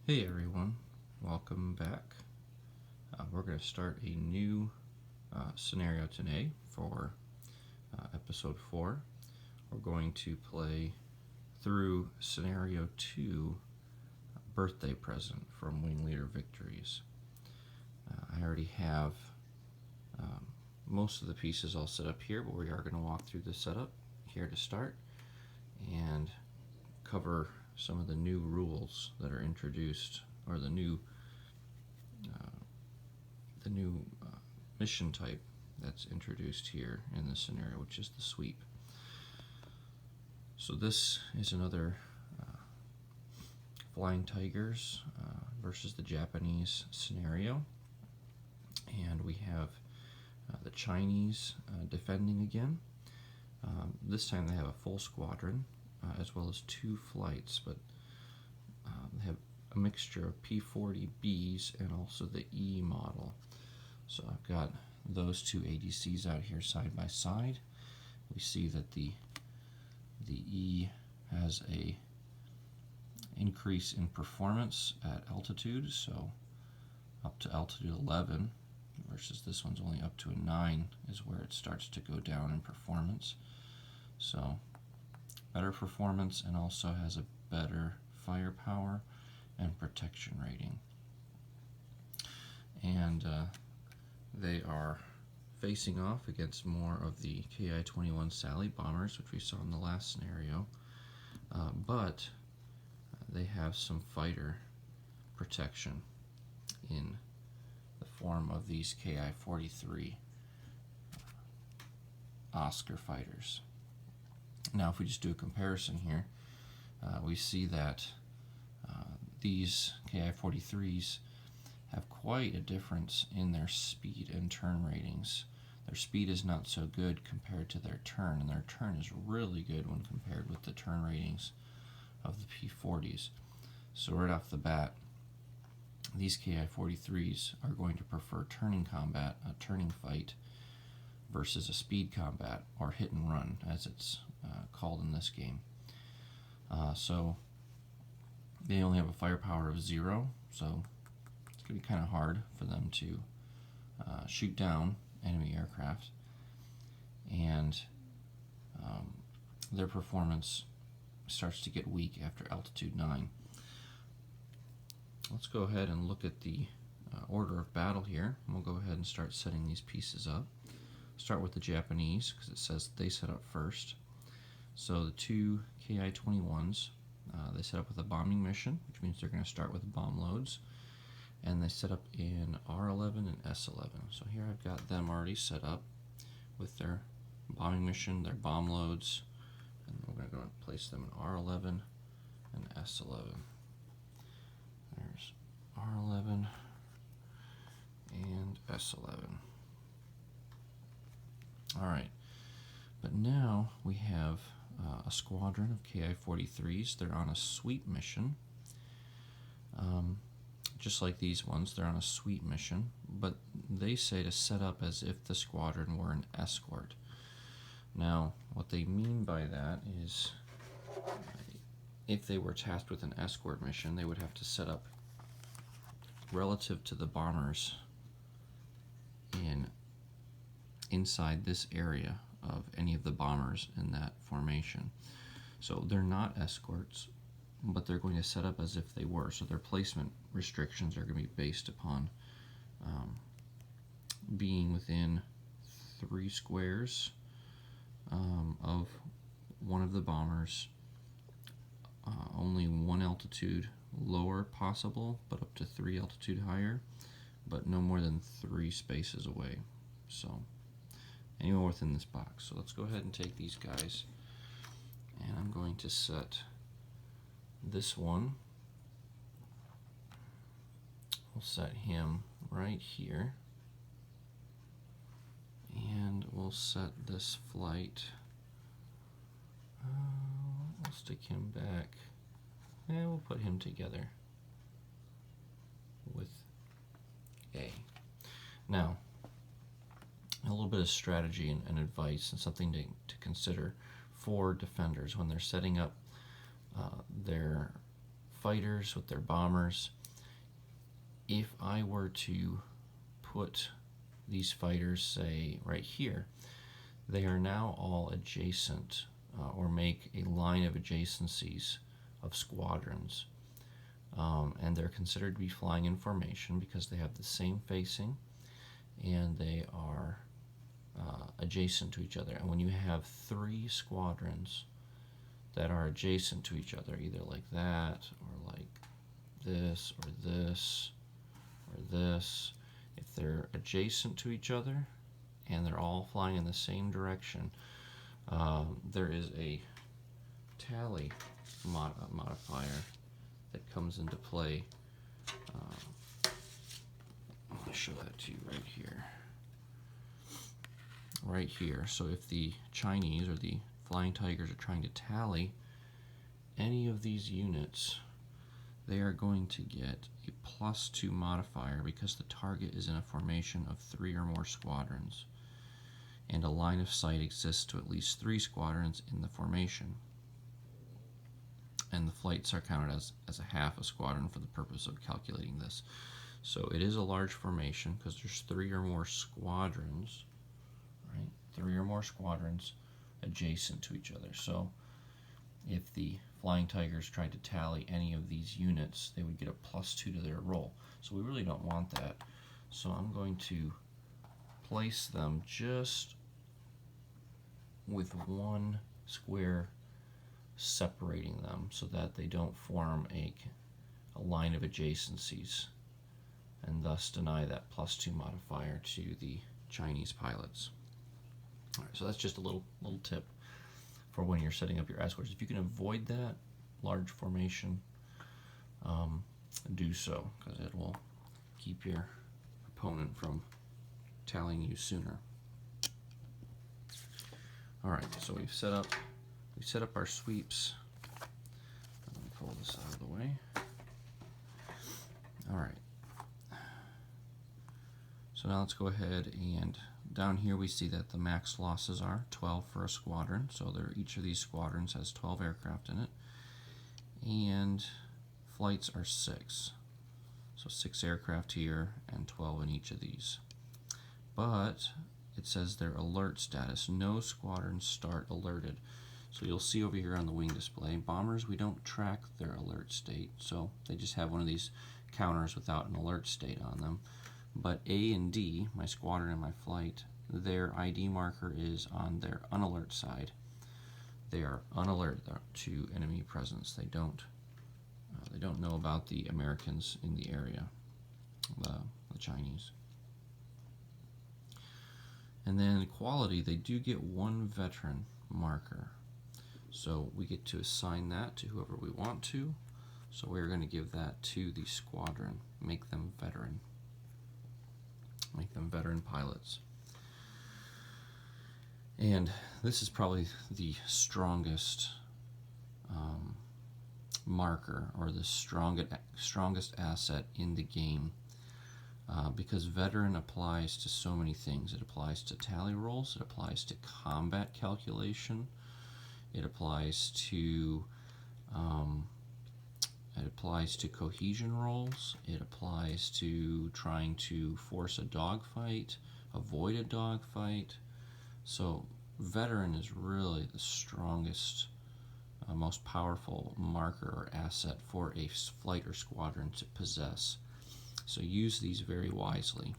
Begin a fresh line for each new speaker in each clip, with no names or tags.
Hey everyone, welcome back. We're going to start a new scenario today for episode 4. We're going to play through scenario 2, Birthday Present from Wing Leader Victories. I already have most of the pieces all set up here, but we are going to walk through the setup here to start and cover some of the new rules that are introduced, or the new mission type that's introduced here in this scenario, which is the sweep. So this is another Flying Tigers versus the Japanese scenario, and we have the Chinese defending again. This time they have a full squadron, as well as 2 flights, but they have a mixture of P-40Bs and also the E model. So I've got those 2 ADCs out here side by side. We see that the E has a increase in performance at altitude, so up to altitude 11, versus this one's only up to a 9 is where it starts to go down in performance. So better performance, and also has a better firepower and protection rating. And they are facing off against more of the Ki-21 Sally bombers, which we saw in the last scenario, but they have some fighter protection in the form of these Ki-43 Oscar fighters. Now, if we just do a comparison here, we see that these Ki-43s have quite a difference in their speed and turn ratings. Their speed is not so good compared to their turn, and their turn is really good when compared with the turn ratings of the P-40s. So right off the bat, these Ki-43s are going to prefer turning combat, a turning fight, versus a speed combat, or hit and run, as it's called in this game. So they only have a firepower of 0, so it's going to be kind of hard for them to shoot down enemy aircraft, and their performance starts to get weak after altitude 9. Let's go ahead and look at the order of battle here. We'll go ahead and start setting these pieces up. Start with the Japanese, because it says they set up first. So the 2 Ki-21s, they set up with a bombing mission, which means they're going to start with bomb loads. And they set up in R11 and S11. So here I've got them already set up with their bombing mission, their bomb loads, and we're going to go and place them in R11 and S11. There's R11 and S11. Alright, but now we have a squadron of Ki-43s. They're on a sweep mission. Just like these ones, they're on a sweep mission, but they say to set up as if the squadron were an escort. Now, what they mean by that is, if they were tasked with an escort mission, they would have to set up relative to the bombers inside this area of any of the bombers in that formation. So they're not escorts, but they're going to set up as if they were. So their placement restrictions are going to be based upon being within 3 squares of one of the bombers, only 1 altitude lower possible, but up to 3 altitude higher, but no more than 3 spaces away. So anywhere within this box. So let's go ahead and take these guys, and I'm going to set this one. We'll set him right here, and we'll set this flight. We'll stick him back, and we'll put him together with A. Now, a little bit of strategy and advice, and something to consider for defenders when they're setting up their fighters with their bombers. If I were to put these fighters, say, right here, they are now all adjacent, or make a line of adjacencies of squadrons. And they're considered to be flying in formation because they have the same facing and they are adjacent to each other. And when you have 3 squadrons that are adjacent to each other, either like that or like this or this or this, if they're adjacent to each other and they're all flying in the same direction, there is a tally modifier that comes into play. I'll show that to you right here. Right here. So if the Chinese or the Flying Tigers are trying to tally any of these units, they are going to get a +2 modifier because the target is in a formation of 3 or more squadrons, and a line of sight exists to at least 3 squadrons in the formation. And the flights are counted as a half a squadron for the purpose of calculating this. So it is a large formation because there's 3 or more squadrons, right? 3 or more squadrons adjacent to each other. So if the Flying Tigers tried to tally any of these units, they would get a +2 to their roll. So we really don't want that. So I'm going to place them just with 1 square separating them so that they don't form a line of adjacencies, and thus deny that +2 modifier to the Chinese pilots. All right, so that's just a little tip for when you're setting up your escorts. If you can avoid that large formation, do so, because it will keep your opponent from tallying you sooner. All right, so we've set up our sweeps. Let me pull this out of the way. All right. So now let's go ahead, and down here we see that the max losses are 12 for a squadron. So each of these squadrons has 12 aircraft in it. And flights are 6. So 6 aircraft here and 12 in each of these. But it says their alert status. No squadrons start alerted. So you'll see over here on the wing display, bombers, we don't track their alert state. So they just have one of these counters without an alert state on them. But A and D, my squadron and my flight, their ID marker is on their unalert side. They are unalert to enemy presence. They don't know about the Americans in the area, the Chinese. And then quality, they do get 1 veteran marker. So we get to assign that to whoever we want to. So we're going to give that to the squadron, make them veteran. Make them veteran pilots. And this is probably the strongest marker, or the strongest asset in the game, because veteran applies to so many things. It applies to tally rolls, it applies to combat calculation, it applies to cohesion rolls, it applies to trying to force a dogfight, avoid a dogfight. So veteran is really the strongest, most powerful marker or asset for a flight or squadron to possess. So use these very wisely.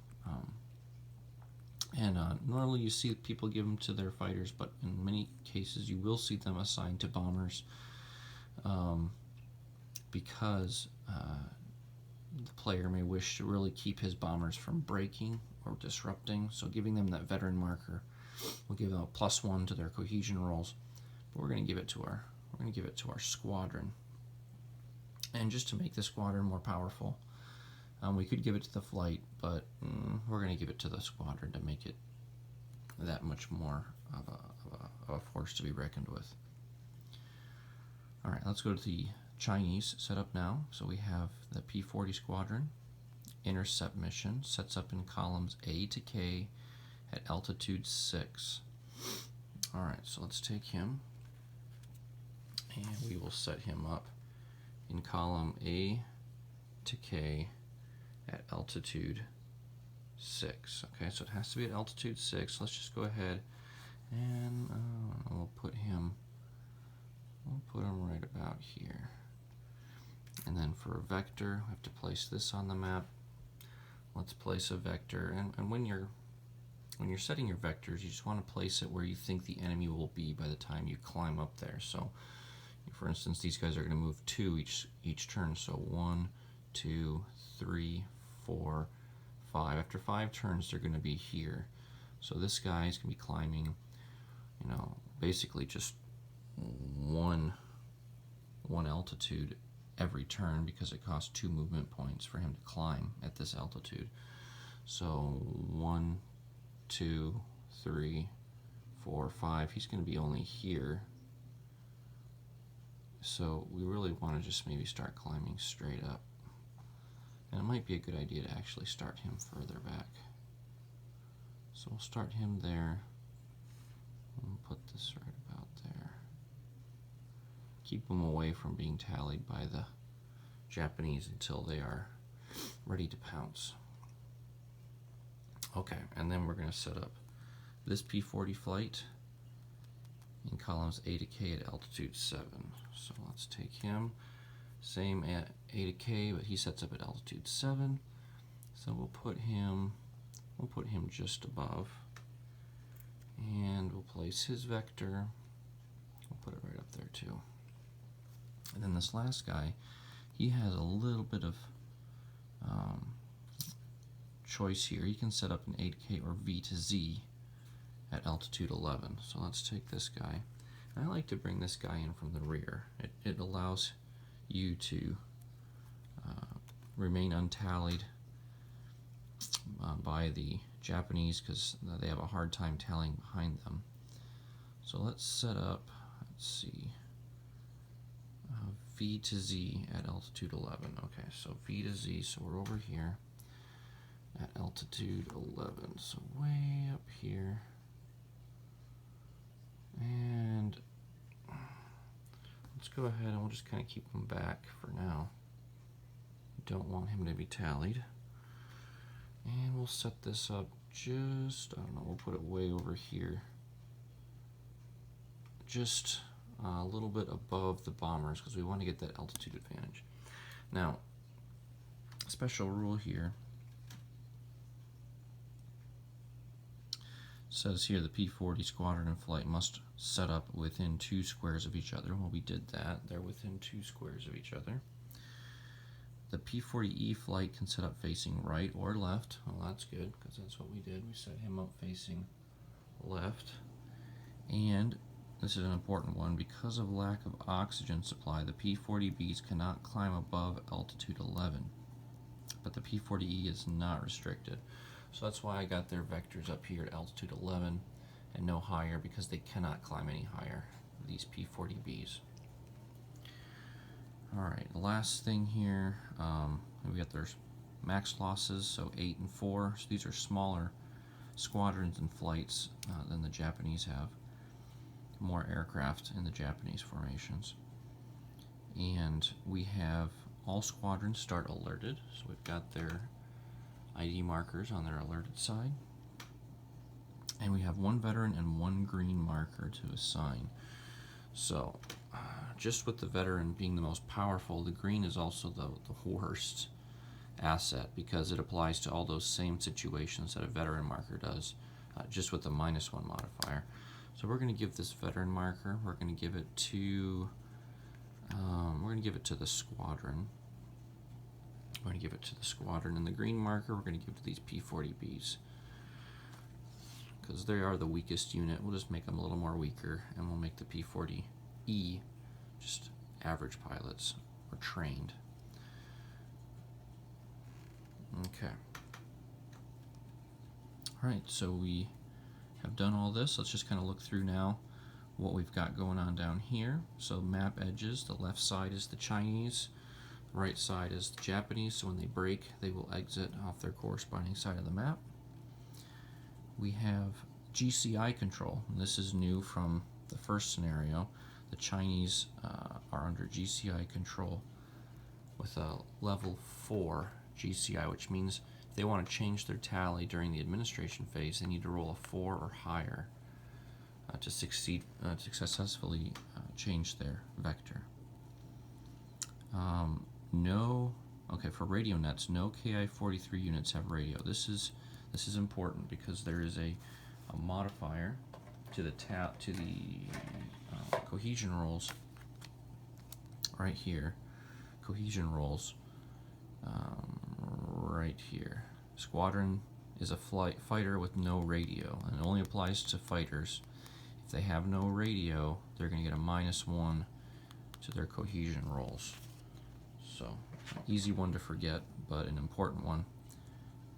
Normally you see people give them to their fighters, but in many cases you will see them assigned to bombers, because the player may wish to really keep his bombers from breaking or disrupting. So giving them that veteran marker will give them a +1 to their cohesion rolls. But we're going to give it to our squadron. And just to make the squadron more powerful, we could give it to the flight, but we're going to give it to the squadron to make it that much more of a force to be reckoned with. All right, let's go to the Chinese setup now. So we have the P-40 squadron. Intercept mission sets up in columns A to K at altitude 6. All right, so let's take him, and we will set him up in column A to K at altitude 6. Okay, so it has to be at altitude 6. Let's just go ahead and we'll put him right about here. And then for a vector, we have to place this on the map. Let's place a vector, and when you're setting your vectors, you just want to place it where you think the enemy will be by the time you climb up there. So, for instance, these guys are going to move 2 each turn. So 1, 2, 3, 4, 5. After 5 turns, they're going to be here. So this guy is going to be climbing, basically just one altitude every turn, because it costs 2 movement points for him to climb at this altitude. So 1, 2, 3, 4, 5. He's going to be only here. So we really want to just maybe start climbing straight up. And it might be a good idea to actually start him further back. So we'll start him there. And put this right about there. Keep them away from being tallied by the Japanese until they are ready to pounce. Okay, and then we're going to set up this P-40 flight in columns A to K at altitude 7. So let's take him, same at A to K, but he sets up at altitude 7. So we'll put him just above, and we'll place his vector. We'll put it right up there too. And then this last guy, he has a little bit of choice here. He can set up an A to K or V to Z at altitude 11. So let's take this guy. And I like to bring this guy in from the rear. It allows you to remain untallied by the Japanese, because they have a hard time tallying behind them. So let's set up, let's see, V to Z at altitude 11. Okay, so V to Z, so we're over here at altitude 11. So way up here. And let's go ahead and we'll just kind of keep him back for now. Don't want him to be tallied. And we'll set this up just, I don't know, we'll put it way over here. Just a little bit above the bombers, because we want to get that altitude advantage. Now, special rule here says here the P-40 squadron in flight must set up within 2 squares of each other. Well, we did that. They're within 2 squares of each other. The P-40E flight can set up facing right or left. Well, that's good, because that's what we did. We set him up facing left. And this is an important one. Because of lack of oxygen supply, the P-40Bs cannot climb above altitude 11. But the P-40E is not restricted. So that's why I got their vectors up here at altitude 11 and no higher, because they cannot climb any higher, these P-40Bs. Alright, the last thing here, we got their max losses, so 8 and 4. So these are smaller squadrons and flights than the Japanese have. More aircraft in the Japanese formations. And we have all squadrons start alerted, so we've got their ID markers on their alerted side. And we have 1 veteran and 1 green marker to assign. So, just with the veteran being the most powerful, the green is also the worst asset, because it applies to all those same situations that a veteran marker does, just with the -1 modifier. So we're going to give this veteran marker, we're going to give it to the squadron. We're going to give it to the squadron, and the green marker we're going to give to these P-40Bs, because they are the weakest unit. We'll just make them a little more weaker, and we'll make the P-40E just average pilots, or trained. Okay. Alright, so we have done all this. Let's just kind of look through now what we've got going on down here. So map edges, the left side is the Chinese, the right side is the Japanese, so when they break, they will exit off their corresponding side of the map. We have GCI control, and this is new from the first scenario. The Chinese are under GCI control with a level 4 GCI, which means if they want to change their tally during the administration phase, they need to roll a 4 or higher to successfully change their vector. For radio nets, no KI-43 units have radio. This is important because there is a modifier to the cohesion rules right here. Cohesion rules right here. Squadron is a fighter with no radio, and it only applies to fighters. If they have no radio, they're going to get a -1 to their cohesion rolls. So, an easy one to forget, but an important one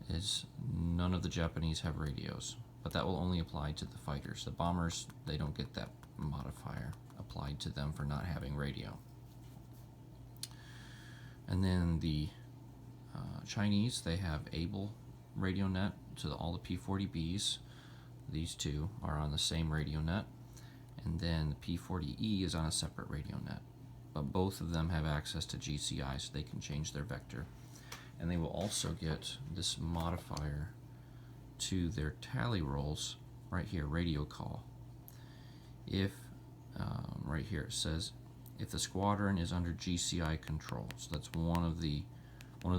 is none of the Japanese have radios, but that will only apply to the fighters. The bombers, they don't get that modifier applied to them for not having radio. And then the Chinese, they have Able radio net, so all the P-40Bs, these two are on the same radio net, and then the P-40E is on a separate radio net. But both of them have access to GCI, so they can change their vector. And they will also get this modifier to their tally rolls right here, radio call. If, right here it says, if the squadron is under GCI control. So that's one of the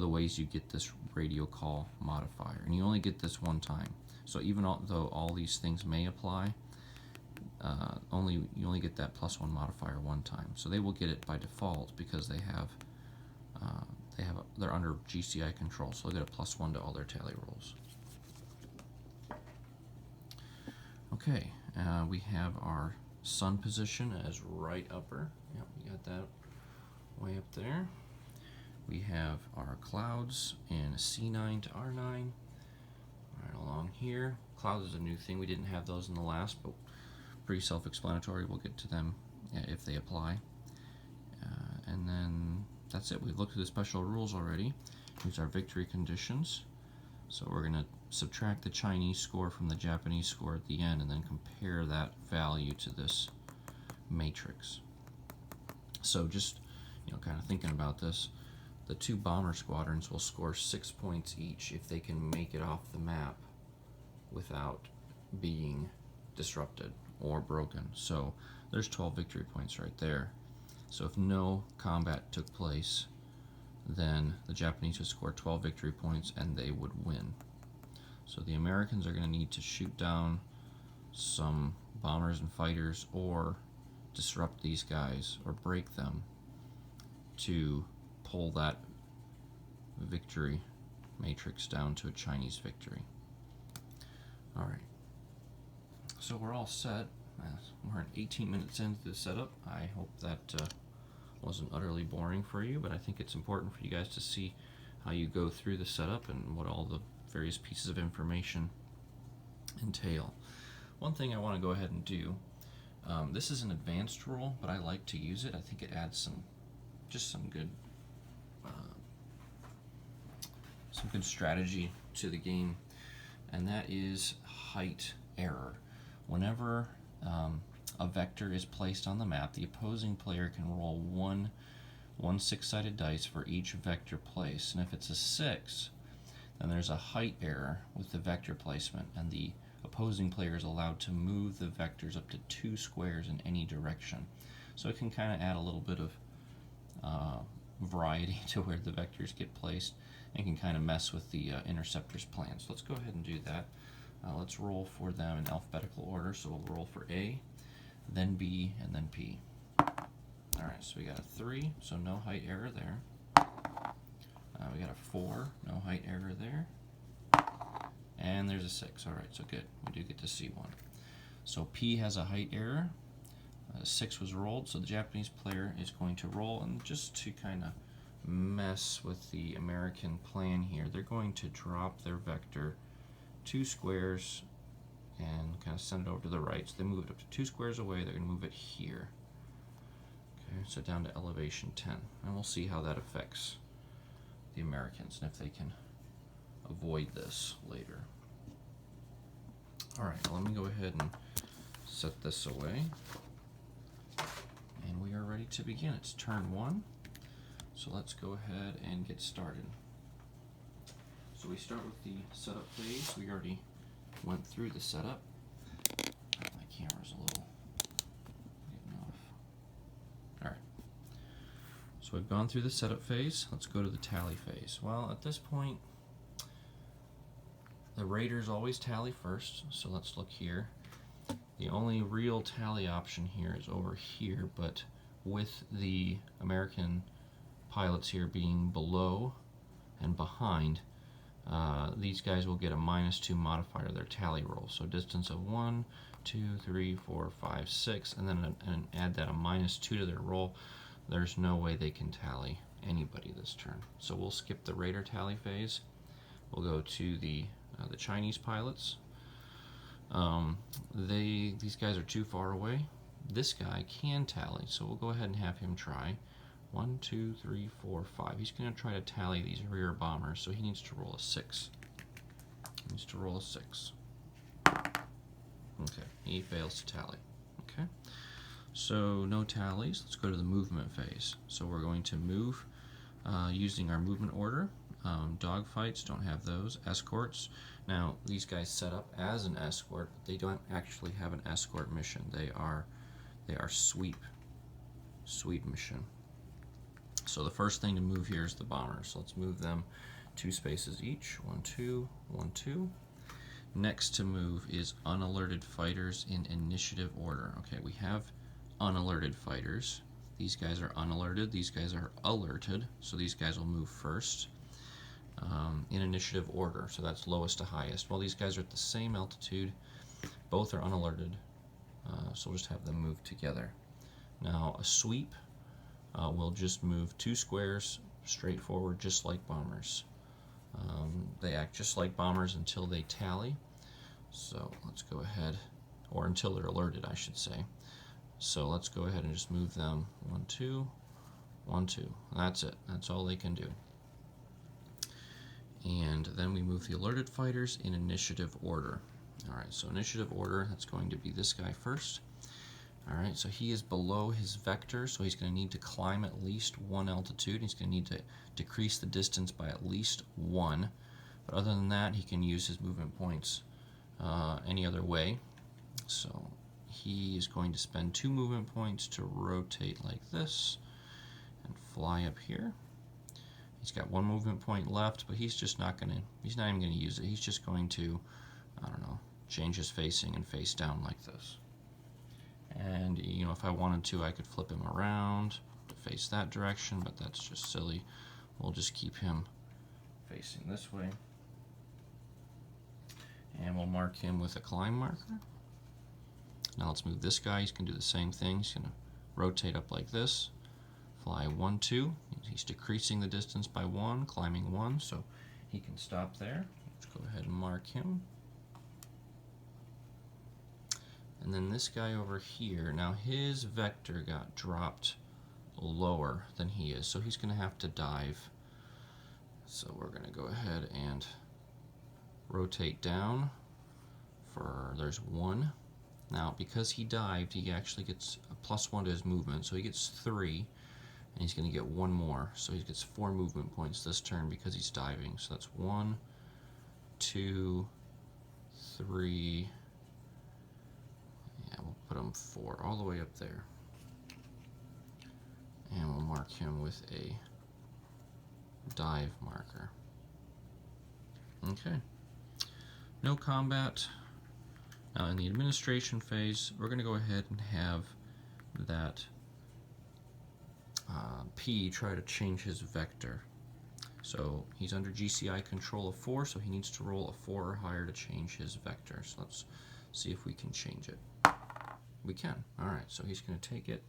ways you get this radio call modifier. And you only get this one time. So even though all these things may apply, you only get that +1 modifier one time. So they will get it by default because they're under GCI control. So they'll get a +1 to all their tally rolls. Okay, we have our sun position as right upper. Yep, we got that way up there. We have our clouds in C9 to R9 right along here. Clouds is a new thing. We didn't have those in the last, but pretty self-explanatory. We'll get to them if they apply. And then that's it. We've looked at the special rules already. Here's our victory conditions. So we're going to subtract the Chinese score from the Japanese score at the end and then compare that value to this matrix. So just, kind of thinking about this, the two bomber squadrons will score 6 points each if they can make it off the map without being disrupted or broken. So there's 12 victory points right there. So if no combat took place, then the Japanese would score 12 victory points and they would win. So the Americans are going to need to shoot down some bombers and fighters or disrupt these guys or break them to pull that victory matrix down to a Chinese victory. Alright, so we're all set. We're 18 minutes into the setup. I hope that wasn't utterly boring for you, but I think it's important for you guys to see how you go through the setup and what all the various pieces of information entail. One thing I want to go ahead and do, this is an advanced rule, but I like to use it. I think it adds some good strategy to the game, and that is height error. Whenever a vector is placed on the map, the opposing player can roll one 6-sided dice for each vector placed, and if it's a 6, then there's a height error with the vector placement, and the opposing player is allowed to move the vectors up to 2 squares in any direction. So it can kind of add a little bit of variety to where the vectors get placed and can kind of mess with the interceptor's plan. So let's go ahead and do that. Let's roll for them in alphabetical order. So we'll roll for A, then B, and then P. Alright, so we got a 3, so no height error there. We got a 4, no height error there. And there's a 6. Alright, so good. We do get to see one. So P has a height error. 6 was rolled, so the Japanese player is going to roll, and just to kind of mess with the American plan here, they're going to drop their vector 2 squares and kind of send it over to the right. So they move it up to 2 squares away. They're going to move it here. Okay, so down to elevation 10. And we'll see how that affects the Americans and if they can avoid this later. Alright, let me go ahead and set this away. And we are ready to begin. It's turn 1. So let's go ahead and get started. So we start with the setup phase. We already went through the setup. My camera's a little getting off. All right. So we've gone through the setup phase. Let's go to the tally phase. Well, at this point, the Raiders always tally first. So let's look here. The only real tally option here is over here, but with the American pilots here being below and behind, these guys will get a -2 modifier to their tally roll. So distance of 1, 2, 3, 4, 5, 6, and then add that a -2 to their roll. There's no way they can tally anybody this turn. So we'll skip the Raider tally phase. We'll go to the Chinese pilots. These guys are too far away. This guy can tally, so we'll go ahead and have him try. 1, 2, 3, 4, 5. He's going to try to tally these rear bombers, so he needs to roll a 6. He needs to roll a 6. Okay, he fails to tally. Okay, so no tallies. Let's go to the movement phase. So we're going to move using our movement order. Dogfights, don't have those. Escorts. Now, these guys set up as an escort, but they don't actually have an escort mission. They are sweep mission. So the first thing to move here is the bombers. So let's move them 2 spaces each. 1, 2, 1, 2. Next to move is unalerted fighters in initiative order. Okay, we have unalerted fighters. These guys are unalerted. These guys are alerted. So these guys will move first in initiative order. So that's lowest to highest. Well, these guys are at the same altitude. Both are unalerted. So we'll just have them move together. Now, a sweep will just move 2 squares straight forward, just like bombers. They act just like bombers until they tally. So let's go ahead, or until they're alerted, I should say. So let's go ahead and just move them 1, 2, 1, 2. That's it. That's all they can do. And then we move the alerted fighters in initiative order. All right, so initiative order, that's going to be this guy first. All right, so he is below his vector, so he's going to need to climb at least 1 altitude. He's going to need to decrease the distance by at least 1. But other than that, he can use his movement points any other way. So he is going to spend 2 movement points to rotate like this and fly up here. He's got 1 movement point left, but he's not even going to use it. He's just going to, I don't know, change his facing and face down like this. And, you know, if I wanted to, I could flip him around to face that direction, but that's just silly. We'll just keep him facing this way. And we'll mark him with a climb marker. Now let's move this guy. He's going to do the same thing. He's going to rotate up like this. Fly 1, 2. He's decreasing the distance by 1, climbing 1, so he can stop there. Let's go ahead and mark him. And then this guy over here, now his vector got dropped lower than he is, so he's going to have to dive. So we're going to go ahead and rotate down for, there's 1. Now, because he dived, he actually gets a +1 to his movement, so he gets 3, and he's going to get 1 more. So he gets 4 movement points this turn because he's diving. So that's 1, 2, 3, yeah, we'll put him 4 all the way up there. And we'll mark him with a dive marker. Okay. No combat. Now in the administration phase, we're going to go ahead and have that P try to change his vector. So he's under GCI control of 4, so he needs to roll a 4 or higher to change his vector. So let's see if we can change it. We can. All right, so he's going to take it.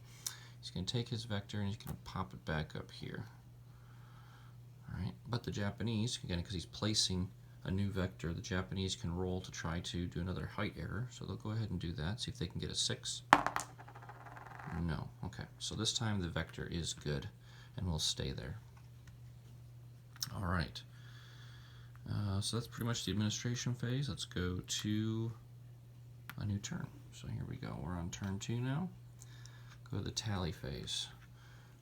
He's going to take his vector and he's going to pop it back up here. All right, but the Japanese, again, because he's placing a new vector, the Japanese can roll to try to do another height error. So they'll go ahead and do that, see if they can get a 6. No. Okay, so this time the vector is good and will stay there. All right. So that's pretty much the administration phase. Let's go to a new turn. So here we go. We're on turn 2 now. Go to the tally phase.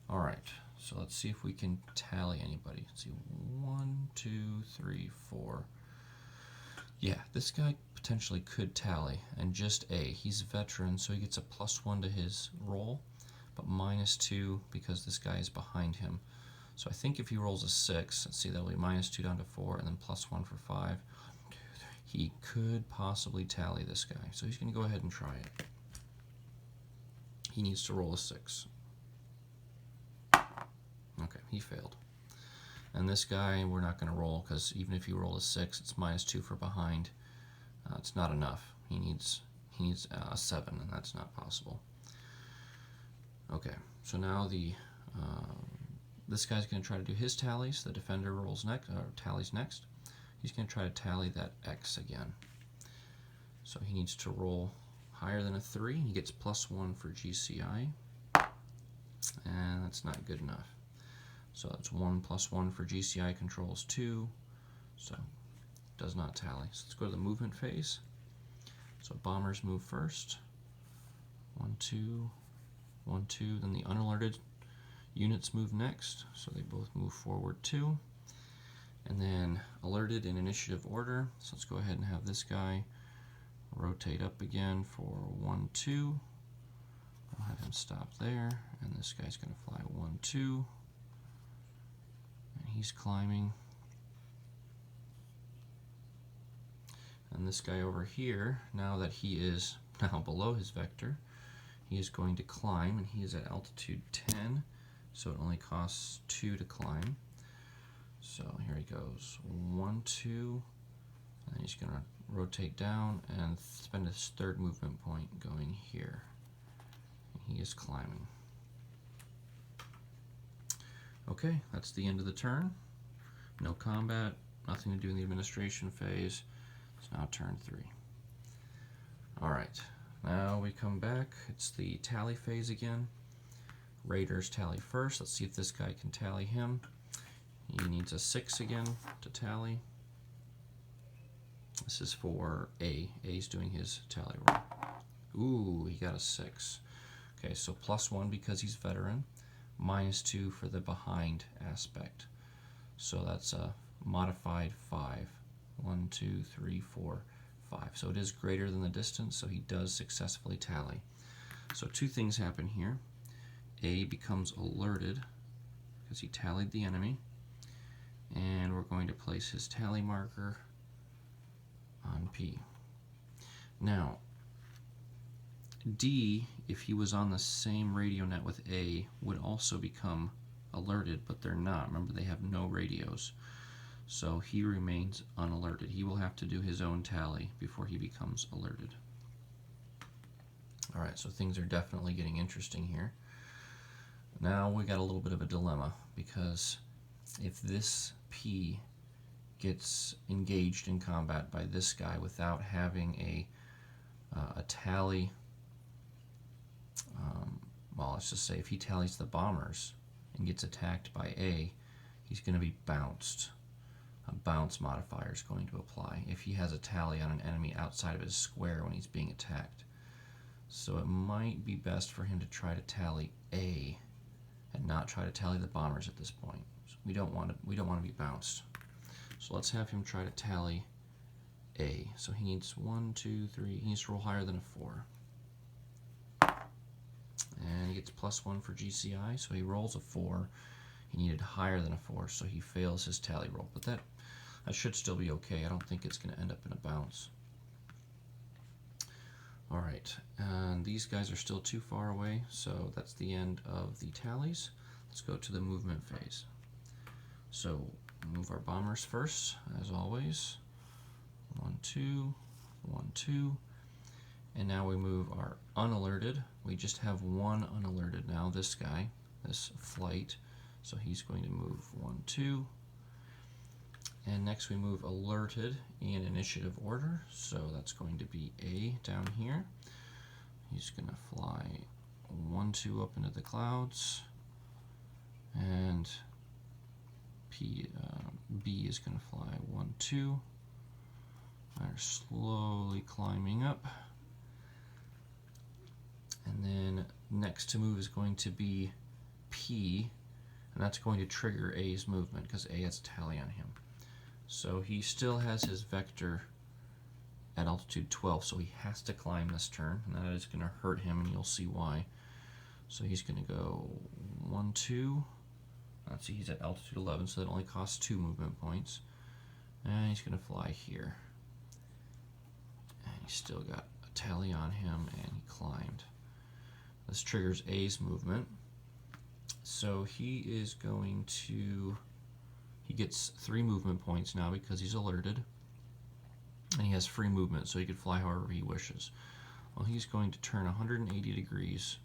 All right. So let's see if we can tally anybody. Let's see, 1, 2, 3, 4. Yeah, this guy potentially could tally, and just A. He's a veteran, so he gets a +1 to his roll, but -2 because this guy is behind him. So I think if he rolls a 6, let's see, that'll be -2 down to 4, and then +1 for 5. He could possibly tally this guy, so he's going to go ahead and try it. He needs to roll a 6. Okay, he failed. And this guy, we're not going to roll, because even if he rolled a 6, it's -2 for behind. It's not enough. He needs a 7, and that's not possible. Okay, so now this guy's going to try to do his tallies. The defender rolls next, or tallies next. He's going to try to tally that X again. So he needs to roll higher than a 3. He gets +1 for GCI, and that's not good enough. So that's 1 + 1 for GCI controls 2, so does not tally. So let's go to the movement phase. So bombers move first. 1, 2, 1, 2. Then the unalerted units move next, so they both move forward 2. And then alerted in initiative order. So let's go ahead and have this guy rotate up again for 1, 2. I'll have him stop there, and this guy's going to fly 1, 2. And he's climbing. And this guy over here, now that he is now below his vector, he is going to climb, and he is at altitude 10, so it only costs 2 to climb. So here he goes, 1, 2, and then he's going to rotate down and spend his third movement point going here. And he is climbing. Okay, that's the end of the turn. No combat, nothing to do in the administration phase. It's now turn 3. Alright, now we come back. It's the tally phase again. Raiders tally first. Let's see if this guy can tally him. He needs a 6 again to tally. This is for A. A's doing his tally roll. Ooh, he got a 6. Okay, so +1 because he's veteran, -2 for the behind aspect. So that's a modified 5. 1, 2, 3, 4, 5. So it is greater than the distance, so he does successfully tally. So 2 things happen here. A becomes alerted because he tallied the enemy, and we're going to place his tally marker on P. Now, D, if he was on the same radio net with A, would also become alerted, but they're not. Remember, they have no radios. So he remains unalerted. He will have to do his own tally before he becomes alerted. Alright, so things are definitely getting interesting here. Now we got a little bit of a dilemma, because if this P gets engaged in combat by this guy without having a tally, well, let's just say if he tallies the bombers and gets attacked by A, he's going to be bounced. A bounce modifier is going to apply if he has a tally on an enemy outside of his square when he's being attacked. So it might be best for him to try to tally A and not try to tally the bombers at this point. So we don't want to be bounced. So let's have him try to tally A. So he needs 1, 2, 3. He needs to roll higher than a 4. And he gets +1 for GCI, so he rolls a 4. He needed higher than a 4, so he fails his tally roll. But that should still be okay. I don't think it's going to end up in a bounce. Alright, and these guys are still too far away, so that's the end of the tallies. Let's go to the movement phase. So, move our bombers first, as always. 1, 2, 1, 2. And now we move our unalerted. We just have one unalerted now, this guy, this flight. So he's going to move 1, 2. And next we move alerted in initiative order. So that's going to be A down here. He's going to fly 1, 2 up into the clouds. And B is going to fly 1, 2. They're slowly climbing up. And then next to move is going to be P. and that's going to trigger A's movement because A has a tally on him. So he still has his vector at altitude 12, so he has to climb this turn, and that is going to hurt him, and you'll see why. So he's going to go 1, 2. Let's see, he's at altitude 11, so that only costs 2 movement points. And he's going to fly here. And he's still got a tally on him, and he climbed. This triggers A's movement. So he is going to... He gets 3 movement points now because he's alerted. And he has free movement, so he can fly however he wishes. Well, he's going to turn 180 degrees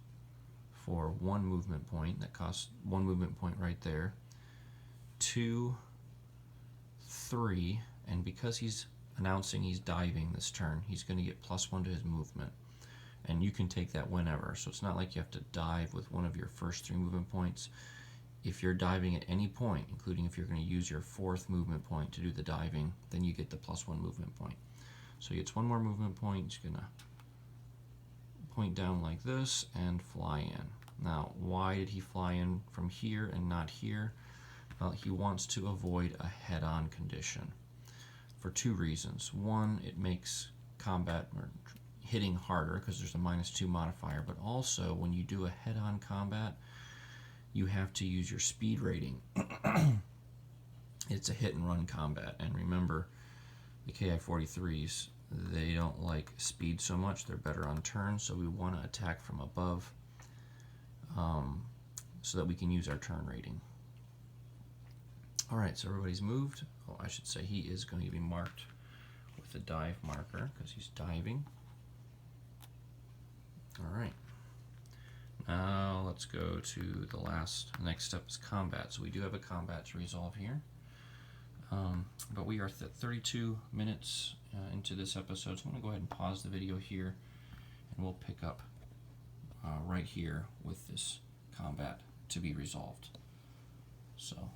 for 1 movement point. That costs 1 movement point right there. 2, 3, and because he's announcing he's diving this turn, he's going to get +1 to his movement. And you can take that whenever, so it's not like you have to dive with one of your first 3 movement points. If you're diving at any point, including if you're going to use your 4th movement point to do the diving, then you get the +1 movement point. So he gets 1 more movement point. He's going to point down like this and fly in. Now, why did he fly in from here and not here? Well, he wants to avoid a head-on condition for 2 reasons. One, it makes combat or hitting harder because there's a -2 modifier, but also when you do a head-on combat, you have to use your speed rating. It's a hit-and-run combat, and remember, the KI-43s, they don't like speed so much. They're better on turn, so we want to attack from above so that we can use our turn rating. Alright, so everybody's moved. Oh, I should say he is going to be marked with a dive marker because he's diving. Alright. Now let's go to the next step is combat. So we do have a combat to resolve here. But we are 32 minutes into this episode, so I'm going to go ahead and pause the video here, and we'll pick up right here with this combat to be resolved. So